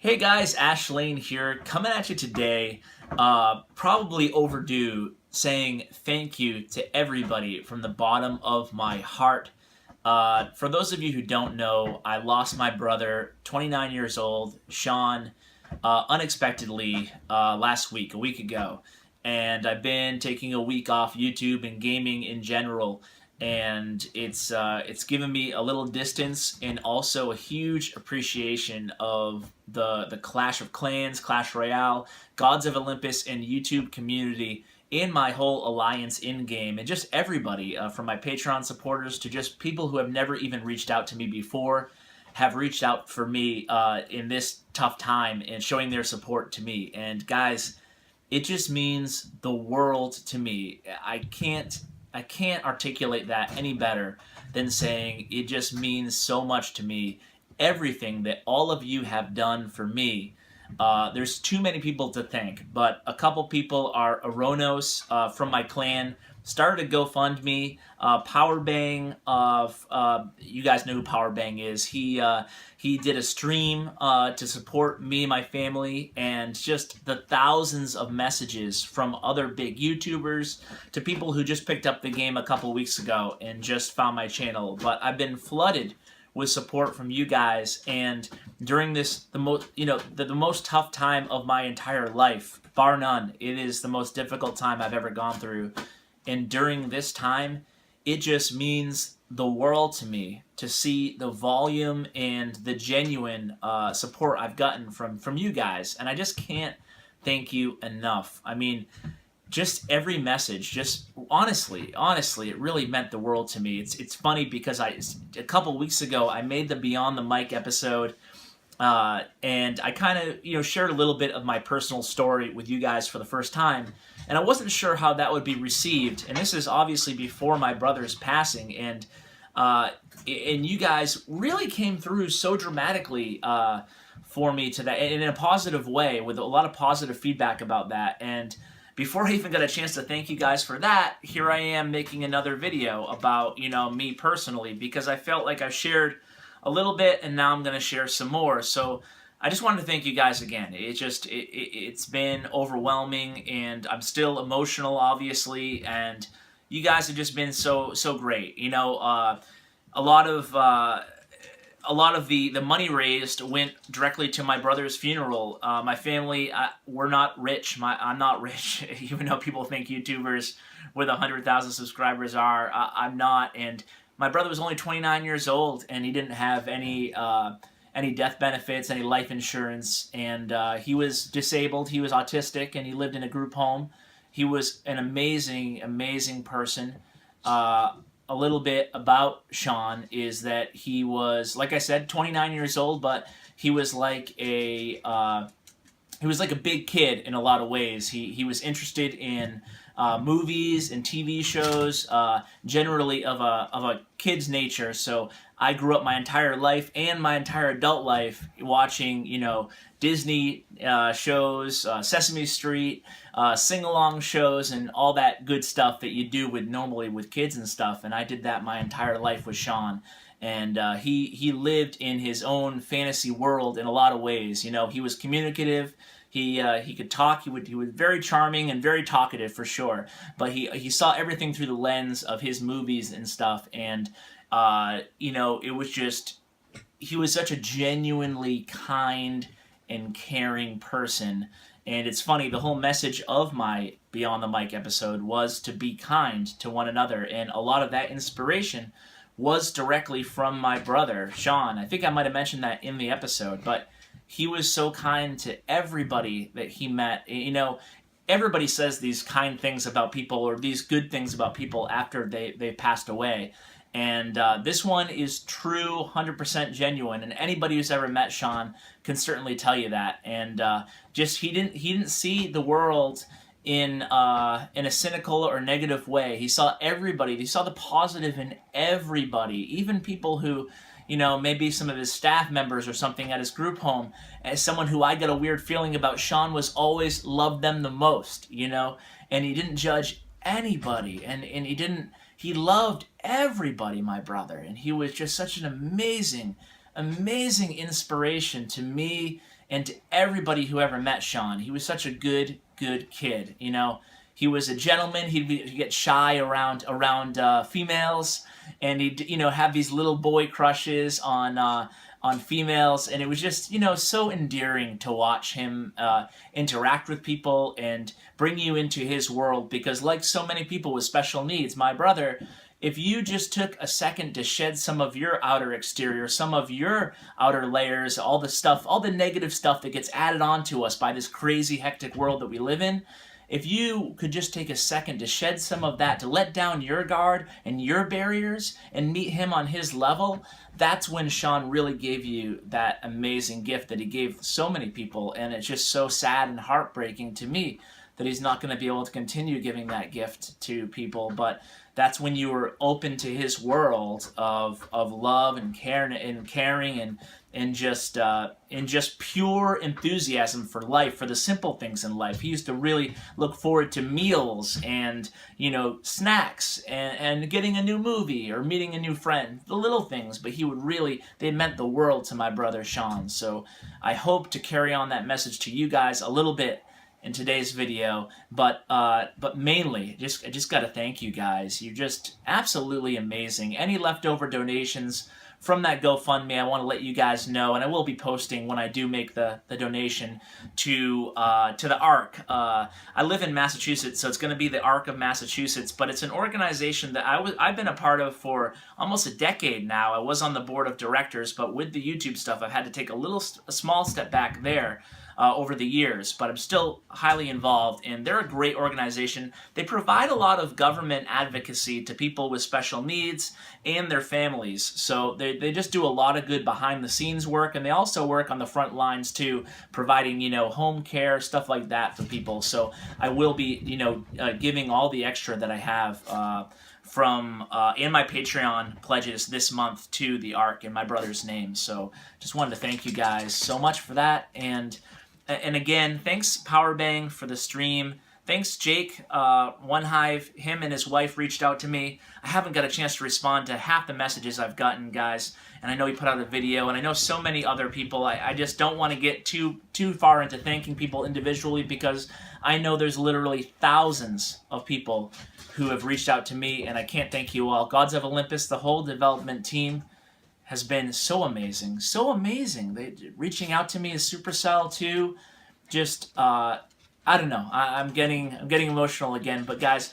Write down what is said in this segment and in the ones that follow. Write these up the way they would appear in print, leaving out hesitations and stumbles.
Hey guys, Ash Lane here, coming at you today, probably overdue, saying thank you to everybody from the bottom of my heart. For those of you who don't know, I lost my brother, 29 years old, Sean, unexpectedly last week, a week ago. And I've been taking a week off YouTube and gaming in general, and it's given me a little distance and also a huge appreciation of the Clash of Clans, Clash Royale, Gods of Olympus, and YouTube community in my whole alliance in game, and just everybody from my Patreon supporters to just people who have never even reached out to me before have reached out for me in this tough time and showing their support to me. And guys, it just means the world to me. I can't articulate that any better than saying it just means so much to me. Everything that all of you have done for me. There's too many people to thank, but a couple people are Aronos from my clan, started a GoFundMe. Powerbang, you guys know who Powerbang is. He did a stream to support me and my family, and just the thousands of messages from other big YouTubers to people who just picked up the game a couple weeks ago and just found my channel. But I've been flooded with support from you guys, and during this the most tough time of my entire life, bar none. It is the most difficult time I've ever gone through, and during this time, it just means the world to me to see the volume and the genuine support I've gotten from you guys, and I just can't thank you enough. I mean, just every message, just honestly, it really meant the world to me. It's funny because a couple weeks ago I made the Beyond the Mic episode, and I kind of shared a little bit of my personal story with you guys for the first time, and I wasn't sure how that would be received. And this is obviously before my brother's passing, and you guys really came through so dramatically for me to that, and in a positive way, with a lot of positive feedback about that. And before I even got a chance to thank you guys for that, here I am making another video about, me personally, because I felt like I shared a little bit and now I'm going to share some more. So I just wanted to thank you guys again. It's been overwhelming, and I'm still emotional, obviously, and you guys have just been so great. A lot of the money raised went directly to my brother's funeral. My family, we're not rich. I'm not rich, even though people think YouTubers with 100,000 subscribers are. I'm not, and my brother was only 29 years old, and he didn't have any death benefits, any life insurance, and he was disabled. He was autistic, and he lived in a group home. He was an amazing person. A little bit about Sean is that he was, like I said, 29 years old, but he was like a big kid in a lot of ways. He was interested in movies and TV shows, generally of a kid's nature. So I grew up my entire life and my entire adult life watching, Disney shows, Sesame Street, sing-along shows, and all that good stuff that you do normally with kids and stuff. And I did that my entire life with Sean. And he lived in his own fantasy world in a lot of ways. He was communicative. He could talk. He was very charming and very talkative for sure. But he saw everything through the lens of his movies and stuff. And it was just, he was such a genuinely kind and caring person. And it's funny, the whole message of my Beyond the Mic episode was to be kind to one another, and a lot of that inspiration was directly from my brother, Sean. I think I might have mentioned that in the episode, but he was so kind to everybody that he met. Everybody says these kind things about people, or these good things about people after they passed away. And this one is true, 100% genuine, and anybody who's ever met Sean can certainly tell you that. And just he didn't see the world in a cynical or negative way. He saw everybody. He saw the positive in everybody, even people who, maybe some of his staff members or something at his group home. As someone who I get a weird feeling about, Sean was always loved them the most, and he didn't judge anybody, and he loved everybody, my brother, and he was just such an amazing inspiration to me and to everybody who ever met Sean. He was such a good kid. You know, he was a gentleman. He'd get shy around females, and he'd, you know, have these little boy crushes on females, and it was just, you know, so endearing to watch him interact with people and bring you into his world. Because like so many people with special needs, my brother, if you just took a second to shed some of your outer exterior, some of your outer layers, all the stuff, all the negative stuff that gets added on to us by this crazy, hectic world that we live in, if you could just take a second to shed some of that, to let down your guard and your barriers and meet him on his level, that's when Sean really gave you that amazing gift that he gave so many people. And it's just so sad and heartbreaking to me that he's not going to be able to continue giving that gift to people. But that's when you were open to his world of love and caring and just pure enthusiasm for life, for the simple things in life. He used to really look forward to meals and, you know, snacks and getting a new movie or meeting a new friend, the little things. But they meant the world to my brother Sean. So I hope to carry on that message to you guys a little bit in today's video, but mainly, I just got to thank you guys. You're just absolutely amazing. Any leftover donations from that GoFundMe, I want to let you guys know, and I will be posting when I do make the donation to the ARC. I live in Massachusetts, so it's going to be the ARC of Massachusetts, but it's an organization that I've been a part of for almost a decade now. I was on the board of directors, but with the YouTube stuff, I've had to take a small step back there. Over the years, but I'm still highly involved, and they're a great organization. They provide a lot of government advocacy to people with special needs and their families, so they just do a lot of good behind-the-scenes work, and they also work on the front lines too, providing, you know, home care, stuff like that for people. So I will be, you know, giving all the extra that I have from in my Patreon pledges this month to the ARC in my brother's name. So just wanted to thank you guys so much for that. And again, thanks Powerbang for the stream. Thanks Jake, One Hive. Him and his wife reached out to me. I haven't got a chance to respond to half the messages I've gotten, guys. And I know he put out a video, and I know so many other people. I just don't want to get too far into thanking people individually, because I know there's literally thousands of people who have reached out to me, and I can't thank you all. Gods of Olympus, the whole development team, has been so amazing, so amazing. They reaching out to me as Supercell too. Just I don't know. I'm getting emotional again. But guys,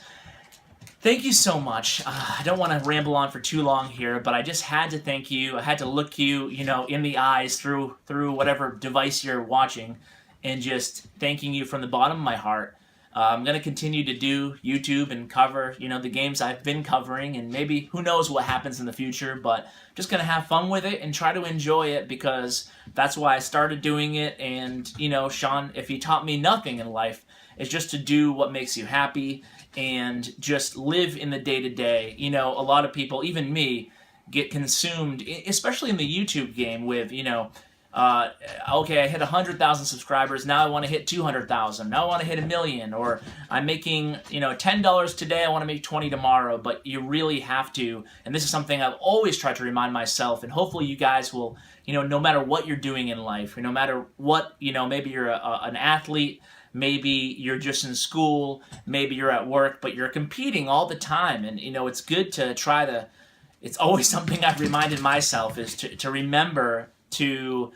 thank you so much. I don't want to ramble on for too long here, but I just had to thank you. I had to look you, you know, in the eyes through whatever device you're watching, and just thanking you from the bottom of my heart. I'm going to continue to do YouTube and cover, you know, the games I've been covering, and maybe who knows what happens in the future, but just going to have fun with it and try to enjoy it, because that's why I started doing it. And, you know, Sean, if he taught me nothing in life, it's just to do what makes you happy and just live in the day-to-day. You know, a lot of people, even me, get consumed, especially in the YouTube game, with, you know, okay, I hit 100,000 subscribers, now I want to hit 200,000, now I want to hit 1 million, or I'm making, you know, $10 today, I want to make 20 tomorrow. But you really have to, and this is something I've always tried to remind myself, and hopefully you guys will, you know, no matter what you're doing in life, or no matter what, you know, maybe you're an athlete, maybe you're just in school, maybe you're at work, but you're competing all the time. And, you know, it's good to try to, it's always something I've reminded myself, is to remember to,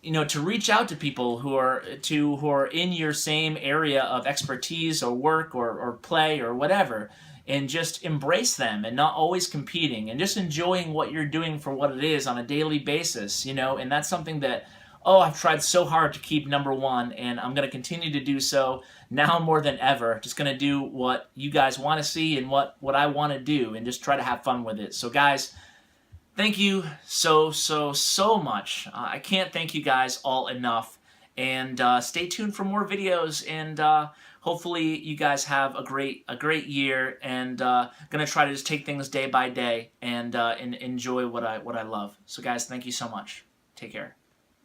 you know, to reach out to people who are in your same area of expertise or work or play or whatever, and just embrace them, and not always competing, and just enjoying what you're doing for what it is on a daily basis, you know. And that's something that, I've tried so hard to keep number one, and I'm going to continue to do so now more than ever. Just going to do what you guys want to see and what I want to do, and just try to have fun with it. So guys, thank you so much. I can't thank you guys all enough. And stay tuned for more videos, and hopefully you guys have a great year, and gonna try to just take things day by day and enjoy what I love. So guys, thank you so much. Take care.